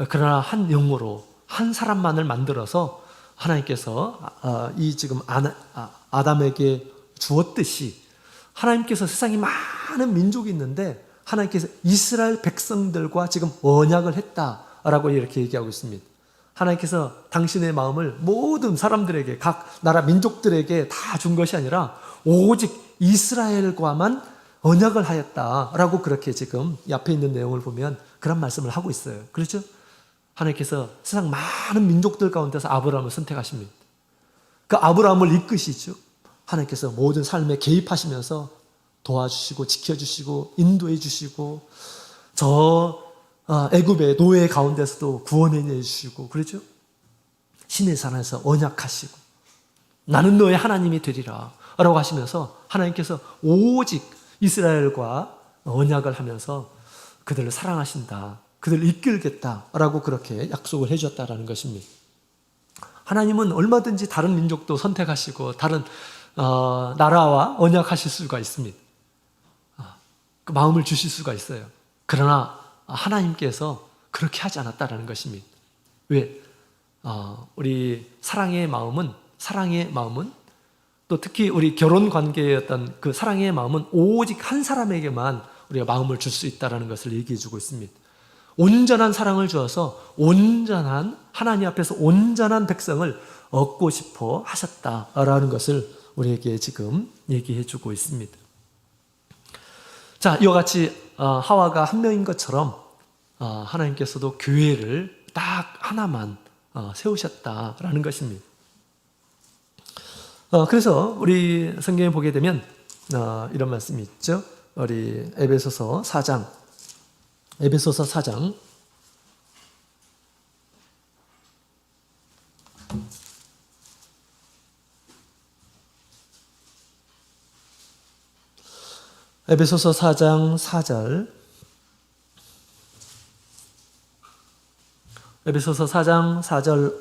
그러나 한 영으로 한 사람만을 만들어서 하나님께서 이 지금 아담에게 주었듯이 하나님께서 세상에 많은 민족이 있는데 하나님께서 이스라엘 백성들과 지금 언약을 했다라고 이렇게 얘기하고 있습니다. 하나님께서 당신의 마음을 모든 사람들에게, 각 나라 민족들에게 다 준 것이 아니라 오직 이스라엘과만 언약을 하였다라고 그렇게 지금 이 앞에 있는 내용을 보면 그런 말씀을 하고 있어요. 그렇죠? 하나님께서 세상 많은 민족들 가운데서 아브라함을 선택하십니다. 그 아브라함을 이끄시죠. 하나님께서 모든 삶에 개입하시면서 도와주시고 지켜주시고 인도해 주시고 저 애굽의 노예 가운데서도 구원해 주시고 그렇죠? 신의 산에서 언약하시고 나는 너의 하나님이 되리라 라고 하시면서 하나님께서 오직 이스라엘과 언약을 하면서 그들을 사랑하신다, 그들을 이끌겠다라고 그렇게 약속을 해주었다라는 것입니다. 하나님은 얼마든지 다른 민족도 선택하시고 다른 나라와 언약하실 수가 있습니다. 그 마음을 주실 수가 있어요. 그러나 하나님께서 그렇게 하지 않았다라는 것입니다. 왜? 우리 사랑의 마음은 또 특히 우리 결혼 관계였던 그 사랑의 마음은 오직 한 사람에게만 우리가 마음을 줄 수 있다는 것을 얘기해 주고 있습니다. 온전한 사랑을 주어서 온전한 하나님 앞에서 온전한 백성을 얻고 싶어 하셨다라는 것을 우리에게 지금 얘기해 주고 있습니다. 자, 이와 같이 하와가 한 명인 것처럼 하나님께서도 교회를 딱 하나만 세우셨다라는 것입니다. 그래서 우리 성경에 보게 되면 이런 말씀이 있죠. 우리 에베소서 4장 에베소서 4장 4절 에베소서 4장 4절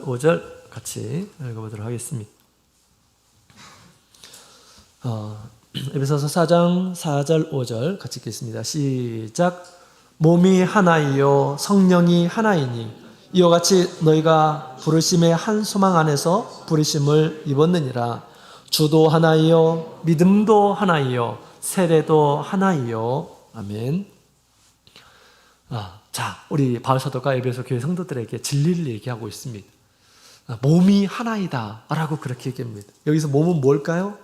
5절 같이 읽어보도록 하겠습니다. 에베소서 4장 4절 5절 같이 읽겠습니다. 시작. 몸이 하나이요 성령이 하나이니 이와 같이 너희가 부르심의 한 소망 안에서 부르심을 입었느니라. 주도 하나이요 믿음도 하나이요 세례도 하나이요. 아멘. 자, 우리 바울 사도가 에베소 교회 성도들에게 진리를 얘기하고 있습니다. 몸이 하나이다 라고 그렇게 얘기합니다. 여기서 몸은 뭘까요?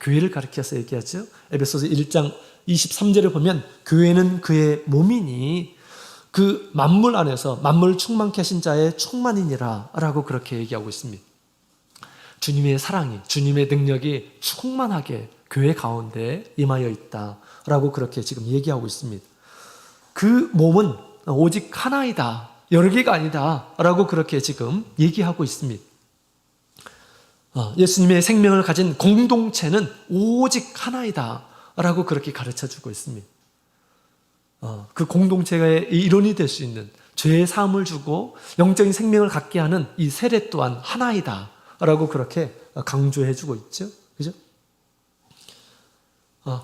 교회를 가리켜서 얘기하죠. 에베소서 1장 23절에 보면 교회는 그의 몸이니 그 만물 안에서 만물 충만케 하신 자의 충만이니라 라고 그렇게 얘기하고 있습니다. 주님의 사랑이, 주님의 능력이 충만하게 교회 가운데 임하여 있다 라고 그렇게 지금 얘기하고 있습니다. 그 몸은 오직 하나이다, 여러 개가 아니다 라고 그렇게 지금 얘기하고 있습니다. 예수님의 생명을 가진 공동체는 오직 하나이다 라고 그렇게 가르쳐주고 있습니다. 그 공동체의 일원이 될 수 있는 죄의 사함을 주고 영적인 생명을 갖게 하는 이 세례 또한 하나이다 라고 그렇게 강조해주고 있죠. 그죠?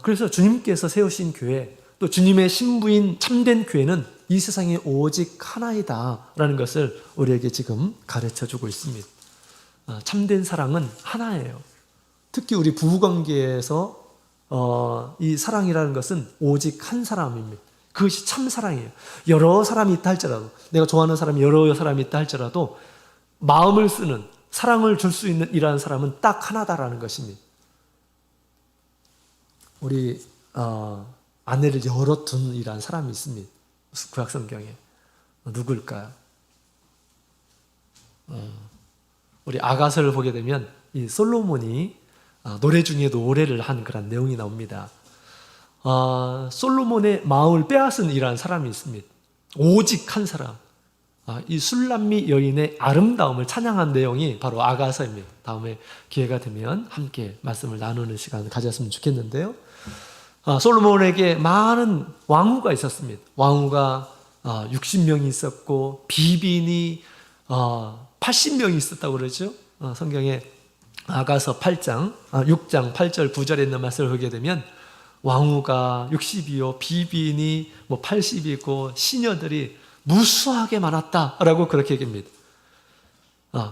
그래서 주님께서 세우신 교회, 또 주님의 신부인 참된 교회는 이 세상에 오직 하나이다 라는 것을 우리에게 지금 가르쳐주고 있습니다. 참된 사랑은 하나예요. 특히 우리 부부관계에서 이 사랑이라는 것은 오직 한 사람입니다. 그것이 참 사랑이에요. 여러 사람이 있다 할지라도, 내가 좋아하는 사람이 여러 사람이 있다 할지라도 마음을 쓰는, 사랑을 줄 수 있는 이러한 사람은 딱 하나다라는 것입니다. 우리 아내를 여러 둔 이러한 사람이 있습니다. 구약성경에. 누굴까요? 우리 아가서를 보게 되면 이 솔로몬이 노래 중에도 노래를 한 그런 내용이 나옵니다. 솔로몬의 마음을 빼앗은 이러한 사람이 있습니다. 오직 한 사람. 이 술람미 여인의 아름다움을 찬양한 내용이 바로 아가서입니다. 다음에 기회가 되면 함께 말씀을 나누는 시간을 가졌으면 좋겠는데요. 솔로몬에게 많은 왕후가 있었습니다. 왕후가 60명이 있었고 비빈이 80명이 있었다고 그러죠. 성경에 아가서 6장 8절 9절에 있는 말씀을 보게 되면 왕후가 60이요 비빈이 80이고 시녀들이 무수하게 많았다라고 그렇게 얘기합니다.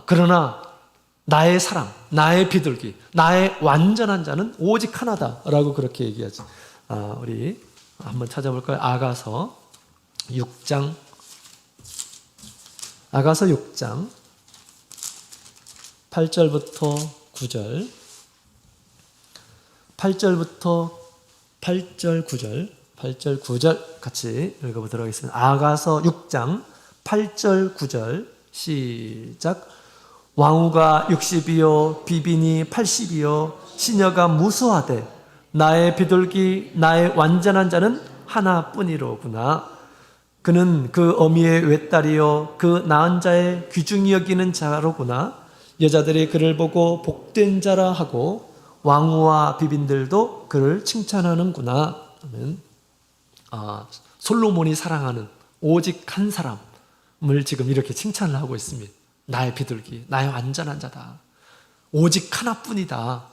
그러나 나의 사랑, 나의 비둘기, 나의 완전한 자는 오직 하나다라고 그렇게 얘기하죠. 우리 한번 찾아볼까요? 아가서 6장 8절부터 9절 8절 9절 같이 읽어보도록 하겠습니다. 아가서 6장 8절 9절 시작. 왕후가 60이요 비빈이 80이요 시녀가 무수하되 나의 비둘기 나의 완전한 자는 하나뿐이로구나. 그는 그 어미의 외딸이요 그 낳은 자의 귀중히 여기는 자로구나. 여자들이 그를 보고 복된 자라 하고 왕후와 비빈들도 그를 칭찬하는구나. 솔로몬이 사랑하는 오직 한 사람을 지금 이렇게 칭찬을 하고 있습니다. 나의 비둘기, 나의 완전한 자다. 오직 하나뿐이다.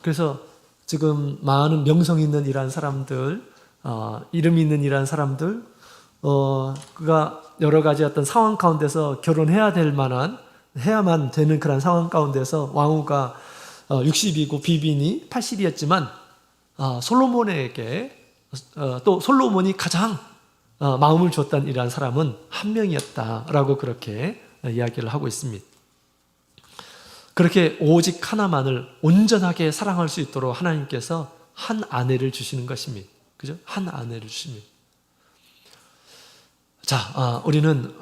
그래서 지금 많은 명성 있는 이러한 사람들, 이름 있는 이러한 사람들, 그가 여러 가지 어떤 상황 가운데서 결혼해야 될 만한, 해야만 되는 그런 상황 가운데서 왕후가 60이고 비빈이 80이었지만 솔로몬에게 또 솔로몬이 가장 마음을 줬던 이러한 사람은 한 명이었다라고 그렇게 이야기를 하고 있습니다. 그렇게 오직 하나만을 온전하게 사랑할 수 있도록 하나님께서 한 아내를 주시는 것입니다. 그죠? 한 아내를 주십니다. 자, 우리는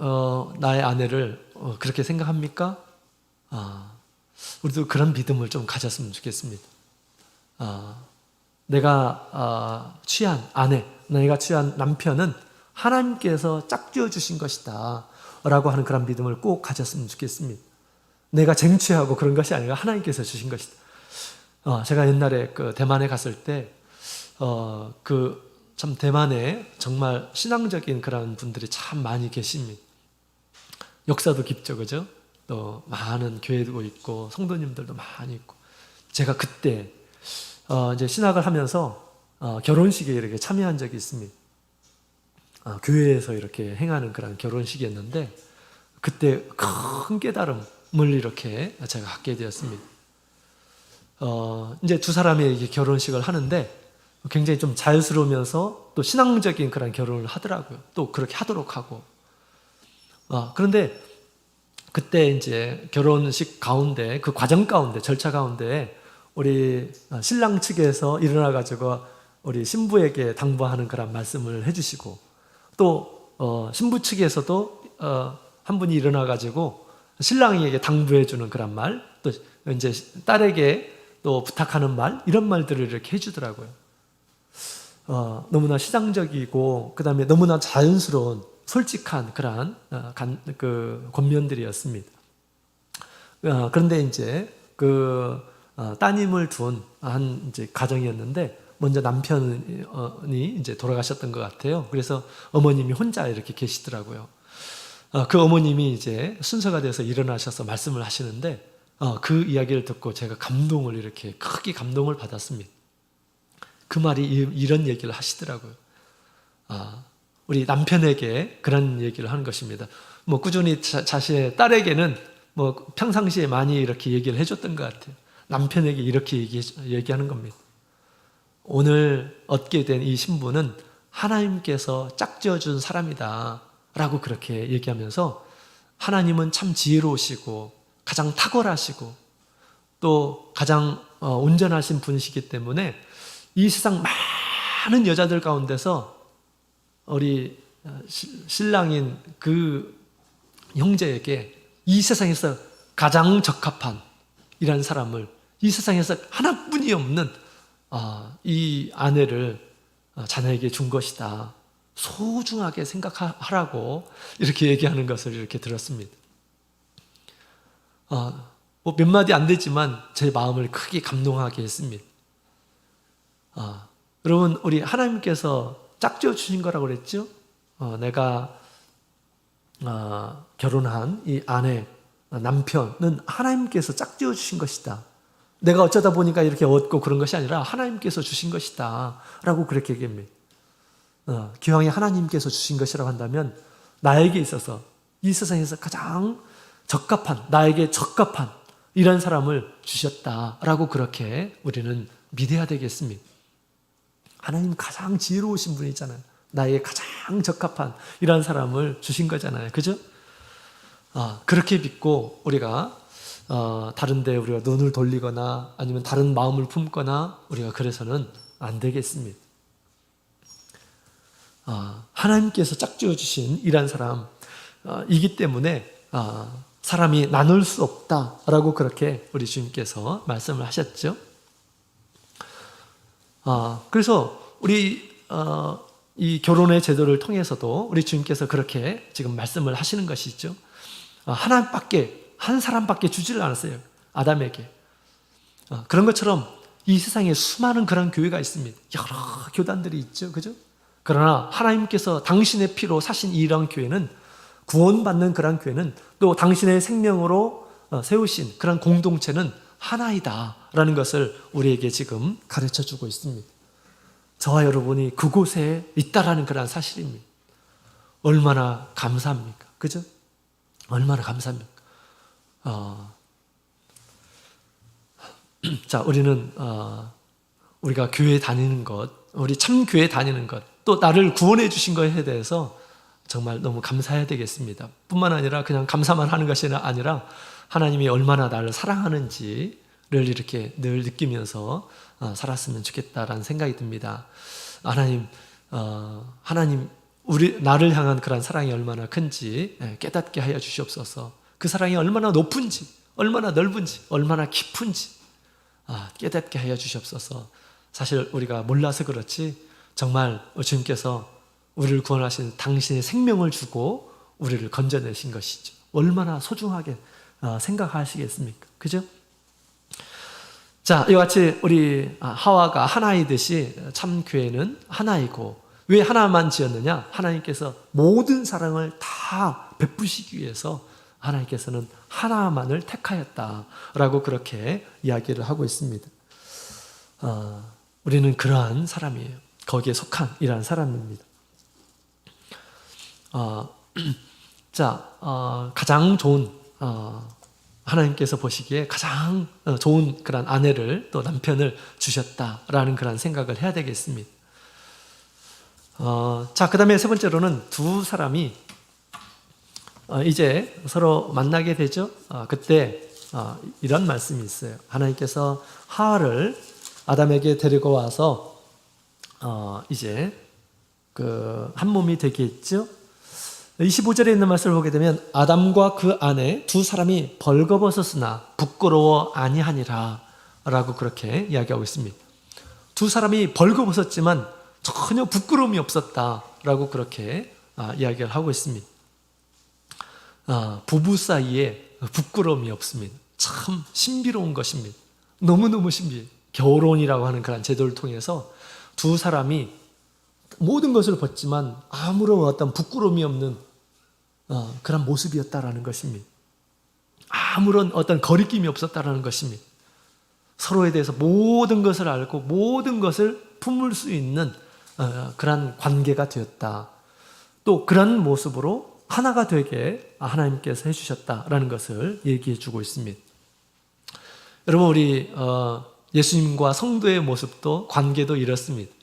나의 아내를 그렇게 생각합니까? 우리도 그런 믿음을 좀 가졌으면 좋겠습니다. 내가 취한 아내, 내가 취한 남편은 하나님께서 짝지어 주신 것이다 라고 하는 그런 믿음을 꼭 가졌으면 좋겠습니다. 내가 쟁취하고 그런 것이 아니라 하나님께서 주신 것이다. 제가 옛날에 그 대만에 갔을 때 참 대만에 정말 신앙적인 그런 분들이 참 많이 계십니다. 역사도 깊죠, 그죠? 또 많은 교회도 있고 성도님들도 많이 있고. 제가 그때 이제 신학을 하면서 결혼식에 이렇게 참여한 적이 있습니다. 교회에서 이렇게 행하는 그런 결혼식이었는데 그때 큰 깨달음을 이렇게 제가 갖게 되었습니다. 이제 두 사람이 이렇게 결혼식을 하는데 굉장히 좀 자유스러우면서 또 신앙적인 그런 결혼을 하더라고요. 또 그렇게 하도록 하고. 그런데 그때 이제 결혼식 가운데 그 과정 가운데 절차 가운데 우리 신랑 측에서 일어나가지고 우리 신부에게 당부하는 그런 말씀을 해주시고 또 신부 측에서도 한 분이 일어나가지고 신랑에게 당부해주는 그런 말, 또 이제 딸에게 또 부탁하는 말, 이런 말들을 이렇게 해주더라고요. 너무나 시장적이고 그 다음에 너무나 자연스러운 솔직한 그러한 그 권면들이었습니다. 그런데 이제 그 따님을 둔 한 이제 가정이었는데 먼저 남편이 이제 돌아가셨던 것 같아요. 그래서 어머님이 혼자 이렇게 계시더라고요. 그 어머님이 이제 순서가 돼서 일어나셔서 말씀을 하시는데 그 이야기를 듣고 제가 감동을 이렇게 크게 감동을 받았습니다. 그 말이 이런 얘기를 하시더라고요. 우리 남편에게 그런 얘기를 하는 것입니다. 뭐 꾸준히 자신의 딸에게는 뭐 평상시에 많이 이렇게 얘기를 해줬던 것 같아요. 남편에게 이렇게 얘기하는 겁니다. 오늘 얻게 된 이 신부는 하나님께서 짝지어준 사람이다 라고 그렇게 얘기하면서 하나님은 참 지혜로우시고 가장 탁월하시고 또 가장 온전하신 분이시기 때문에 이 세상 많은 여자들 가운데서 우리 신랑인 그 형제에게 이 세상에서 가장 적합한 이라는 사람을, 이 세상에서 하나뿐이 없는 이 아내를 자녀에게 준 것이다. 소중하게 생각하라고 이렇게 얘기하는 것을 이렇게 들었습니다. 뭐 몇 마디 안 되지만 제 마음을 크게 감동하게 했습니다. 여러분, 우리 하나님께서 짝지어 주신 거라고 그랬죠? 내가 결혼한 이 아내, 남편은 하나님께서 짝지어 주신 것이다. 내가 어쩌다 보니까 이렇게 얻고 그런 것이 아니라 하나님께서 주신 것이다 라고 그렇게 얘기합니다. 기왕에 하나님께서 주신 것이라고 한다면 나에게 있어서 이 세상에서 가장 적합한, 나에게 적합한 이런 사람을 주셨다라고 그렇게 우리는 믿어야 되겠습니다. 하나님 가장 지혜로우신 분이잖아요. 나에게 가장 적합한 이런 사람을 주신 거잖아요. 그죠? 그렇게 믿고 우리가 다른 데 우리가 눈을 돌리거나 아니면 다른 마음을 품거나 우리가 그래서는 안 되겠습니다. 하나님께서 짝지어 주신 이런 사람이기 때문에 사람이 나눌 수 없다라고 그렇게 우리 주님께서 말씀을 하셨죠. 그래서 우리 이 결혼의 제도를 통해서도 우리 주님께서 그렇게 지금 말씀을 하시는 것이죠. 한 사람밖에 주지를 않았어요. 아담에게. 그런 것처럼 이 세상에 수많은 그런 교회가 있습니다. 여러 교단들이 있죠. 그죠? 그러나 하나님께서 당신의 피로 사신 이런 교회는, 구원받는 그런 교회는, 또 당신의 생명으로 세우신 그런 공동체는 하나이다 라는 것을 우리에게 지금 가르쳐 주고 있습니다. 저와 여러분이 그곳에 있다라는 그런 사실입니다. 얼마나 감사합니까? 그죠? 얼마나 감사합니까? 자, 우리는 우리가 교회 다니는 것, 우리 참 교회 다니는 것, 또 나를 구원해 주신 것에 대해서 정말 너무 감사해야 되겠습니다. 뿐만 아니라 그냥 감사만 하는 것이 아니라 하나님이 얼마나 나를 사랑하는지를 이렇게 늘 느끼면서 살았으면 좋겠다라는 생각이 듭니다. 하나님 나를 향한 그런 사랑이 얼마나 큰지 깨닫게 하여 주시옵소서. 그 사랑이 얼마나 높은지, 얼마나 넓은지, 얼마나 깊은지 깨닫게 하여 주시옵소서. 사실 우리가 몰라서 그렇지 정말 주님께서 우리를 구원하신 당신의 생명을 주고 우리를 건져내신 것이죠. 얼마나 소중하게 생각하시겠습니까? 그죠? 자, 이와 같이 우리 하와가 하나이듯이 참 교회는 하나이고, 왜 하나만 지었느냐? 하나님께서 모든 사랑을 다 베푸시기 위해서 하나님께서는 하나만을 택하였다라고 그렇게 이야기를 하고 있습니다. 우리는 그러한 사람이에요. 거기에 속한 이러한 사람입니다. 가장 좋은 하나님께서 보시기에 가장 좋은 그런 아내를, 또 남편을 주셨다라는 그런 생각을 해야 되겠습니다. 그 다음에 세 번째로는 두 사람이 이제 서로 만나게 되죠. 그때 이런 말씀이 있어요. 하나님께서 하와를 아담에게 데리고 와서 이제 그 한 몸이 되게 했죠. 25절에 있는 말씀을 보게 되면 아담과 그 아내 두 사람이 벌거벗었으나 부끄러워 아니하니라 라고 그렇게 이야기하고 있습니다. 두 사람이 벌거벗었지만 전혀 부끄러움이 없었다 라고 그렇게 이야기를 하고 있습니다. 부부 사이에 부끄러움이 없습니다. 참 신비로운 것입니다. 너무너무 신비해요. 결혼이라고 하는 그런 제도를 통해서 두 사람이 모든 것을 벗지만 아무런 어떤 부끄러움이 없는 그런 모습이었다라는 것입니다. 아무런 어떤 거리낌이 없었다라는 것입니다. 서로에 대해서 모든 것을 알고 모든 것을 품을 수 있는 그런 관계가 되었다. 또 그런 모습으로 하나가 되게 하나님께서 해주셨다라는 것을 얘기해 주고 있습니다. 여러분, 우리 예수님과 성도의 모습도, 관계도 이렇습니다.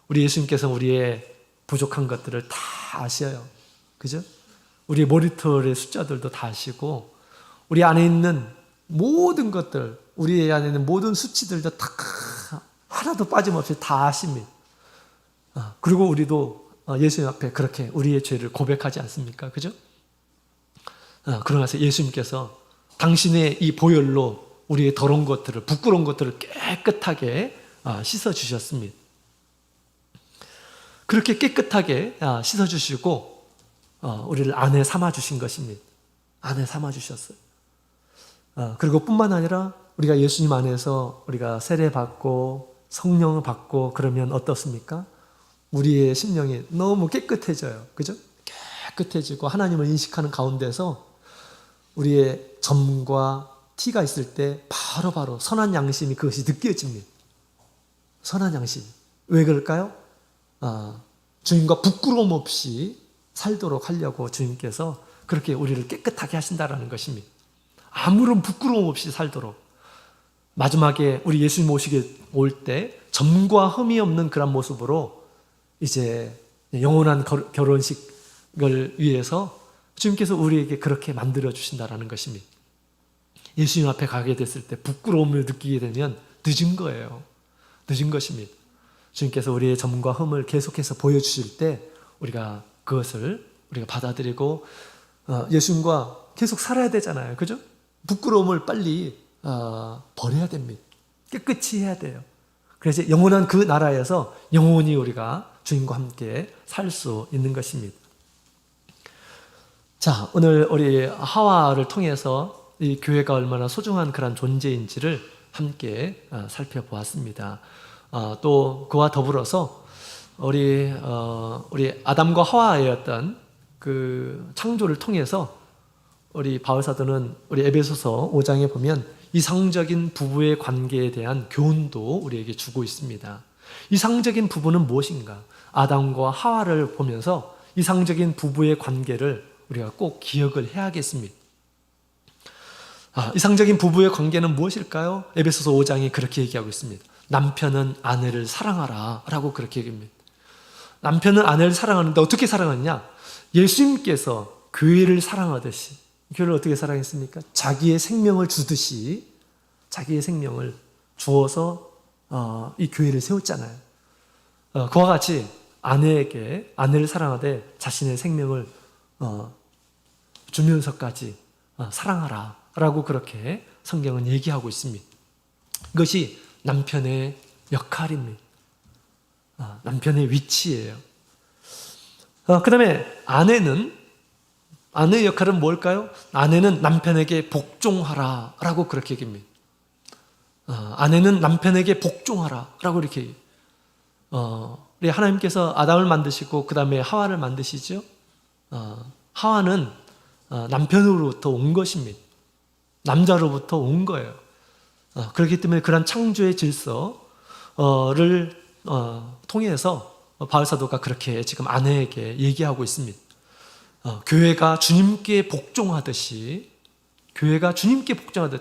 우리 예수님께서 우리의 부족한 것들을 다 아셔요. 그죠? 우리 머리털의 숫자들도 다 아시고, 우리 안에 있는 모든 것들, 우리 안에 있는 모든 수치들도 다 하나도 빠짐없이 다 아십니다. 그리고 우리도 예수님 앞에 그렇게 우리의 죄를 고백하지 않습니까? 그죠? 그러면서 예수님께서 당신의 이 보혈로 우리의 더러운 것들을, 부끄러운 것들을 깨끗하게 씻어주셨습니다. 그렇게 깨끗하게 씻어주시고 우리를 아내 삼아주신 것입니다. 아내 삼아주셨어요. 그리고 뿐만 아니라 우리가 예수님 안에서 우리가 세례받고 성령을 받고 그러면 어떻습니까? 우리의 심령이 너무 깨끗해져요. 그죠? 깨끗해지고 하나님을 인식하는 가운데서 우리의 점과 티가 있을 때 바로바로 선한 양심이 그것이 느껴집니다. 선한 양심. 왜 그럴까요? 주님과 부끄러움 없이 살도록 하려고 주님께서 그렇게 우리를 깨끗하게 하신다라는 것입니다. 아무런 부끄러움 없이 살도록. 마지막에 우리 예수님 오시게 올 때 점과 흠이 없는 그런 모습으로 이제 영원한 결혼식을 위해서 주님께서 우리에게 그렇게 만들어 주신다라는 것입니다. 예수님 앞에 가게 됐을 때 부끄러움을 느끼게 되면 늦은 거예요. 늦은 것입니다. 주님께서 우리의 점과 흠을 계속해서 보여주실 때 우리가 그것을 우리가 받아들이고 예수님과 계속 살아야 되잖아요. 그죠? 부끄러움을 빨리 버려야 됩니다. 깨끗이 해야 돼요. 그래서 영원한 그 나라에서 영원히 우리가 주님과 함께 살 수 있는 것입니다. 자, 오늘 우리 하와를 통해서 이 교회가 얼마나 소중한 그런 존재인지를 함께 살펴보았습니다. 또 그와 더불어서 우리 아담과 하와의 어떤 그 창조를 통해서 우리 바울 사도는 우리 에베소서 5장에 보면 이상적인 부부의 관계에 대한 교훈도 우리에게 주고 있습니다. 이상적인 부부는 무엇인가? 아담과 하와를 보면서 이상적인 부부의 관계를 우리가 꼭 기억을 해야겠습니다. 이상적인 부부의 관계는 무엇일까요? 에베소서 5장이 그렇게 얘기하고 있습니다. 남편은 아내를 사랑하라 라고 그렇게 얘기합니다. 남편은 아내를 사랑하는데 어떻게 사랑하느냐? 예수님께서 교회를 사랑하듯이, 교회를 어떻게 사랑했습니까? 자기의 생명을 주듯이 자기의 생명을 주어서 이 교회를 세웠잖아요. 그와 같이 아내를 사랑하되 자신의 생명을 주면서까지 사랑하라 라고 그렇게 성경은 얘기하고 있습니다. 이것이 남편의 역할입니다. 남편의 위치예요. 그 다음에 아내의 역할은 뭘까요? 아내는 남편에게 복종하라 라고 그렇게 얘기합니다. 아내는 남편에게 복종하라 라고 이렇게 얘기해요. 우리 하나님께서 아담을 만드시고 그 다음에 하와를 만드시죠. 하와는 남편으로부터 온 것입니다. 남자로부터 온 거예요. 그렇기 때문에 그런 창조의 질서를 통해서 바울 사도가 그렇게 지금 아내에게 얘기하고 있습니다. 교회가 주님께 복종하듯이,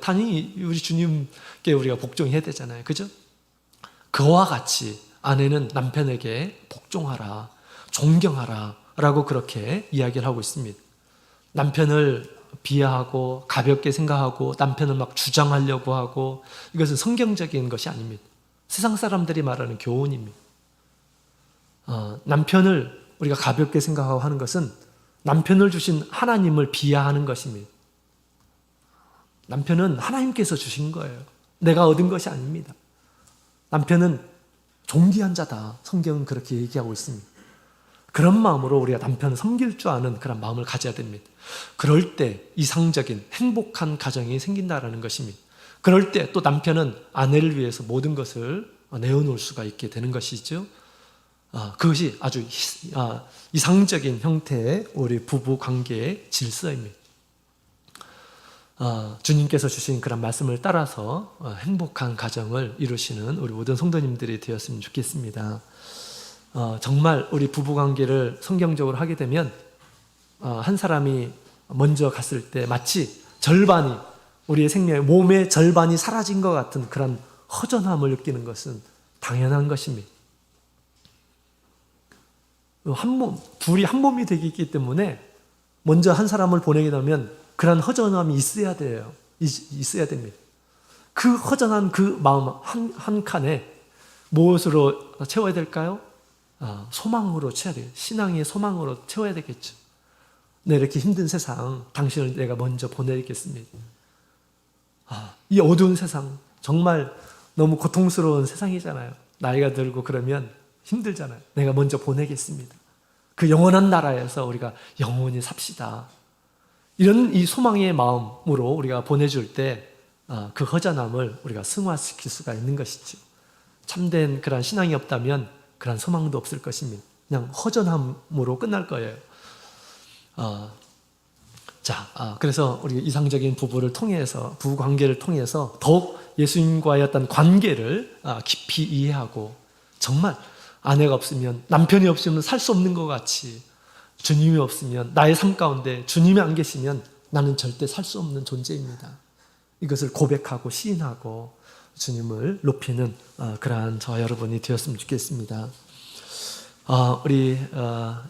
당연히 우리 주님께 우리가 복종해야 되잖아요. 그죠? 그와 같이 아내는 남편에게 복종하라, 존경하라 라고 그렇게 이야기를 하고 있습니다. 남편을 비하하고 가볍게 생각하고 남편을 막 주장하려고 하고, 이것은 성경적인 것이 아닙니다. 세상 사람들이 말하는 교훈입니다. 남편을 우리가 가볍게 생각하고 하는 것은 남편을 주신 하나님을 비하하는 것입니다. 남편은 하나님께서 주신 거예요. 내가 얻은 것이 아닙니다. 남편은 존귀한 자다. 성경은 그렇게 얘기하고 있습니다. 그런 마음으로 우리가 남편을 섬길 줄 아는 그런 마음을 가져야 됩니다. 그럴 때 이상적인 행복한 가정이 생긴다라는 것입니다. 그럴 때 또 남편은 아내를 위해서 모든 것을 내어놓을 수가 있게 되는 것이죠. 그것이 아주 이상적인 형태의 우리 부부 관계의 질서입니다. 주님께서 주신 그런 말씀을 따라서 행복한 가정을 이루시는 우리 모든 성도님들이 되었으면 좋겠습니다. 정말 우리 부부 관계를 성경적으로 하게 되면 한 사람이 먼저 갔을 때 마치 절반이, 우리의 생명의 몸의 절반이 사라진 것 같은 그런 허전함을 느끼는 것은 당연한 것입니다. 둘이 한 몸이 되기 때문에 먼저 한 사람을 보내게 되면 그런 허전함이 있어야 돼요. 있어야 됩니다. 그 허전한 그 마음 한 칸에 무엇으로 채워야 될까요? 소망으로 채워야 돼요. 신앙의 소망으로 채워야 되겠죠. 네, 이렇게 힘든 세상 당신을 내가 먼저 보내겠습니다. 이 어두운 세상 정말 너무 고통스러운 세상이잖아요. 나이가 들고 그러면 힘들잖아요. 내가 먼저 보내겠습니다. 그 영원한 나라에서 우리가 영원히 삽시다. 이런 이 소망의 마음으로 우리가 보내줄 때 그 허전함을 우리가 승화시킬 수가 있는 것이죠. 참된 그런 신앙이 없다면 그런 소망도 없을 것입니다. 그냥 허전함으로 끝날 거예요. 그래서 우리 이상적인 부부를 통해서, 부부 관계를 통해서 더욱 예수님과의 어떤 관계를 깊이 이해하고, 정말 아내가 없으면, 남편이 없으면 살 수 없는 것 같이, 주님이 없으면, 나의 삶 가운데 주님이 안 계시면 나는 절대 살 수 없는 존재입니다. 이것을 고백하고 시인하고 주님을 높이는 그러한 저와 여러분이 되었으면 좋겠습니다. 우리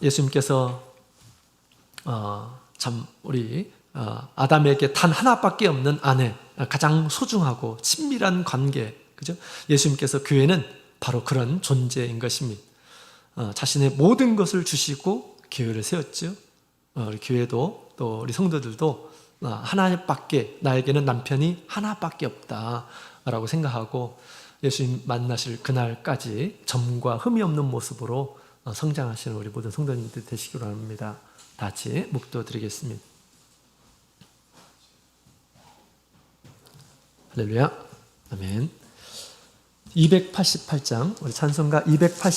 예수님께서 참 우리 아담에게 단 하나밖에 없는 아내, 가장 소중하고 친밀한 관계, 그죠? 예수님께서 교회는 바로 그런 존재인 것입니다. 자신의 모든 것을 주시고 교회를 세웠죠. 우리 교회도 또 우리 성도들도 하나밖에, 나에게는 남편이 하나밖에 없다라고 생각하고 예수님 만나실 그날까지 점과 흠이 없는 모습으로 성장하시는 우리 모든 성도님들 되시기로 합니다. 다 같이 묵도 드리겠습니다. 할렐루야. 아멘. 288장, 우리 찬송가 288